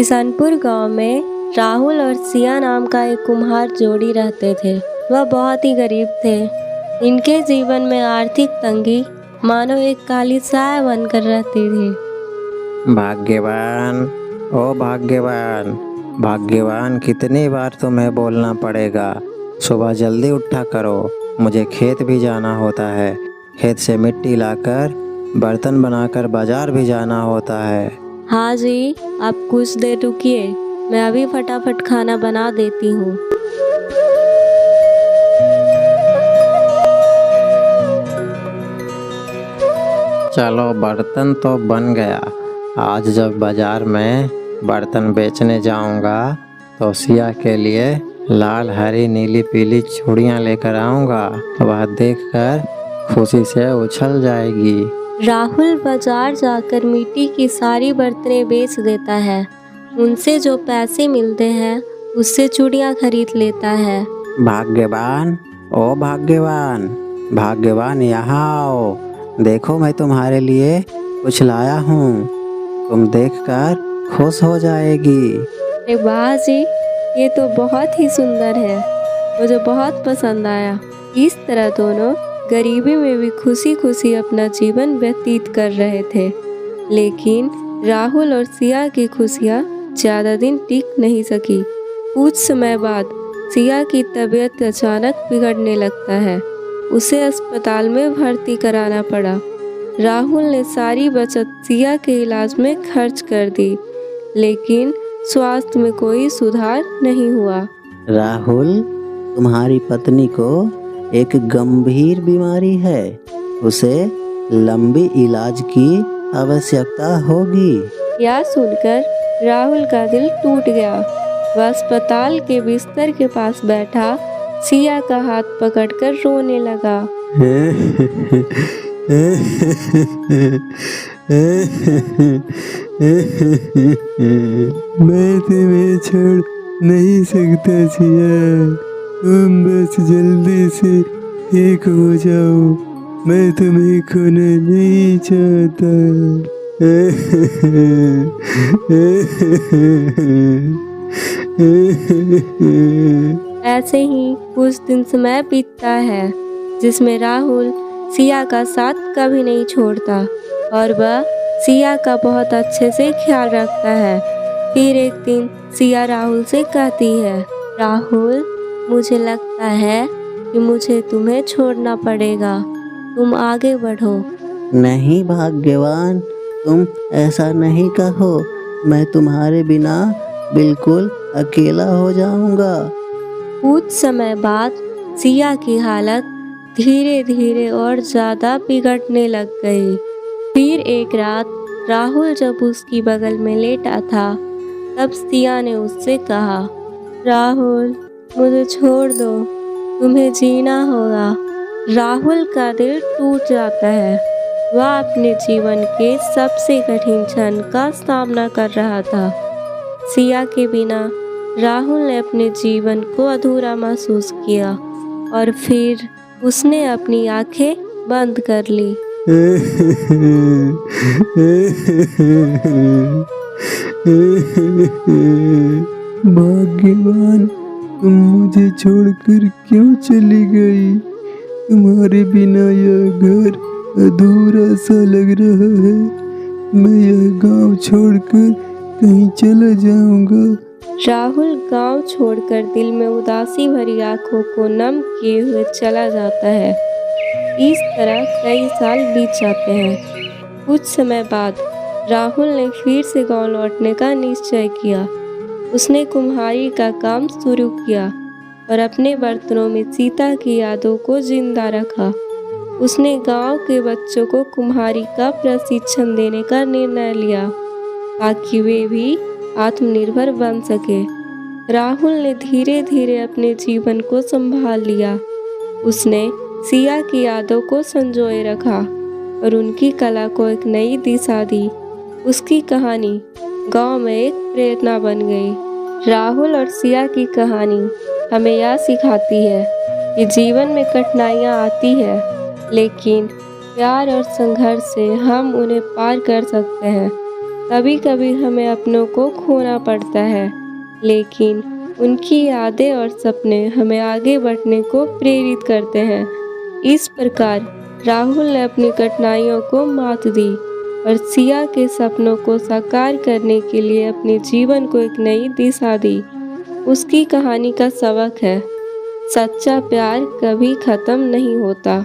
किशनपुर गांव में राहुल और सिया नाम का एक कुम्हार जोड़ी रहते थे। वह बहुत ही गरीब थे। इनके जीवन में आर्थिक तंगी मानो एक काली साया बनकर रहती थी। भाग्यवान, ओ भाग्यवान, भाग्यवान कितनी बार तुम्हें बोलना पड़ेगा। सुबह जल्दी उठा करो, मुझे खेत भी जाना होता है। खेत से मिट्टी लाकर बर्तन बनाकर बाजार भी जाना होता है। हाँ जी, आप कुछ देर रुकिए, मैं अभी फटाफट खाना बना देती हूँ। चलो, बर्तन तो बन गया। आज जब बाजार में बर्तन बेचने जाऊंगा तो सिया के लिए लाल, हरी, नीली, पीली चूड़ियाँ लेकर आऊंगा। वह देखकर खुशी से उछल जाएगी। राहुल बाजार जाकर मिट्टी की सारी बर्तनें बेच देता है। उनसे जो पैसे मिलते हैं उससे चूड़ियाँ खरीद लेता है। भाग्यवान, ओ भाग्यवान, भाग्यवान यहाँ आओ। देखो, मैं तुम्हारे लिए कुछ लाया हूँ। तुम देखकर खुश हो जाएगी। अरे वाह जी, ये तो बहुत ही सुंदर है, मुझे बहुत पसंद आया। इस तरह दोनों गरीबी में भी खुशी खुशी अपना जीवन व्यतीत कर रहे थे। लेकिन राहुल और सिया की खुशियाँ ज़्यादा दिन टिक नहीं सकी। कुछ समय बाद सिया की तबीयत अचानक बिगड़ने लगता है। उसे अस्पताल में भर्ती कराना पड़ा। राहुल ने सारी बचत सिया के इलाज में खर्च कर दी, लेकिन स्वास्थ्य में कोई सुधार नहीं हुआ। राहुल, तुम्हारी पत्नी को एक गंभीर बीमारी है। उसे लंबी इलाज की आवश्यकता होगी। यह सुनकर राहुल का दिल टूट गया। वह अस्पताल के बिस्तर के पास बैठा सिया का हाथ पकड़कर रोने लगा। मैं तुम्हें छोड़ नहीं सकता सिया। तुम बस जल्दी से ठीक हो जाओ। मैं तुम्हें खोना नहीं चाहता। ऐसे ही कुछ दिन समय बीतता है जिसमें राहुल सिया का साथ कभी नहीं छोड़ता और वह सिया का बहुत अच्छे से ख्याल रखता है। फिर एक दिन सिया राहुल से कहती है, राहुल, मुझे लगता है कि मुझे तुम्हें छोड़ना पड़ेगा। तुम आगे बढ़ो। नहीं भाग्यवान, तुम ऐसा नहीं कहो। मैं तुम्हारे बिना बिल्कुल अकेला हो जाऊंगा। कुछ समय बाद सिया की हालत धीरे धीरे और ज़्यादा बिगड़ने लग गई। फिर एक रात राहुल जब उसकी बगल में लेटा था, तब सिया ने उससे कहा, राहुल, मुझे छोड़ दो, तुम्हें जीना होगा। राहुल का दिल टूट जाता है। वह अपने जीवन के सबसे कठिन क्षण का सामना कर रहा था। सिया के बिना राहुल ने अपने जीवन को अधूरा महसूस किया और फिर उसने अपनी आंखें बंद कर ली। भाग्यवान, तुम मुझे छोड़कर क्यों चली गई? तुम्हारे बिना यह घर अधूरा सा लग रहा है। मैं यह गांव छोड़कर कहीं चला जाऊंगा। राहुल गांव छोड़कर दिल में उदासी भरी आंखों को नम किए हुए चला जाता है। इस तरह कई साल बीत जाते हैं। कुछ समय बाद राहुल ने फिर से गांव लौटने का निश्चय किया। उसने कुम्हारी का काम शुरू किया और अपने बर्तनों में सीता की यादों को जिंदा रखा। उसने गांव के बच्चों को कुम्हारी का प्रशिक्षण देने का निर्णय लिया ताकि वे भी आत्मनिर्भर बन सके। राहुल ने धीरे धीरे अपने जीवन को संभाल लिया। उसने सिया की यादों को संजोए रखा और उनकी कला को एक नई दिशा दी। उसकी कहानी गांव में एक प्रेरणा बन गई। राहुल और सिया की कहानी हमें यह सिखाती है कि जीवन में कठिनाइयाँ आती है, लेकिन प्यार और संघर्ष से हम उन्हें पार कर सकते हैं। कभी कभी हमें अपनों को खोना पड़ता है, लेकिन उनकी यादें और सपने हमें आगे बढ़ने को प्रेरित करते हैं। इस प्रकार राहुल ने अपनी कठिनाइयों को मात दी और सिया के सपनों को साकार करने के लिए अपने जीवन को एक नई दिशा दी। उसकी कहानी का सबक है, सच्चा प्यार कभी खत्म नहीं होता।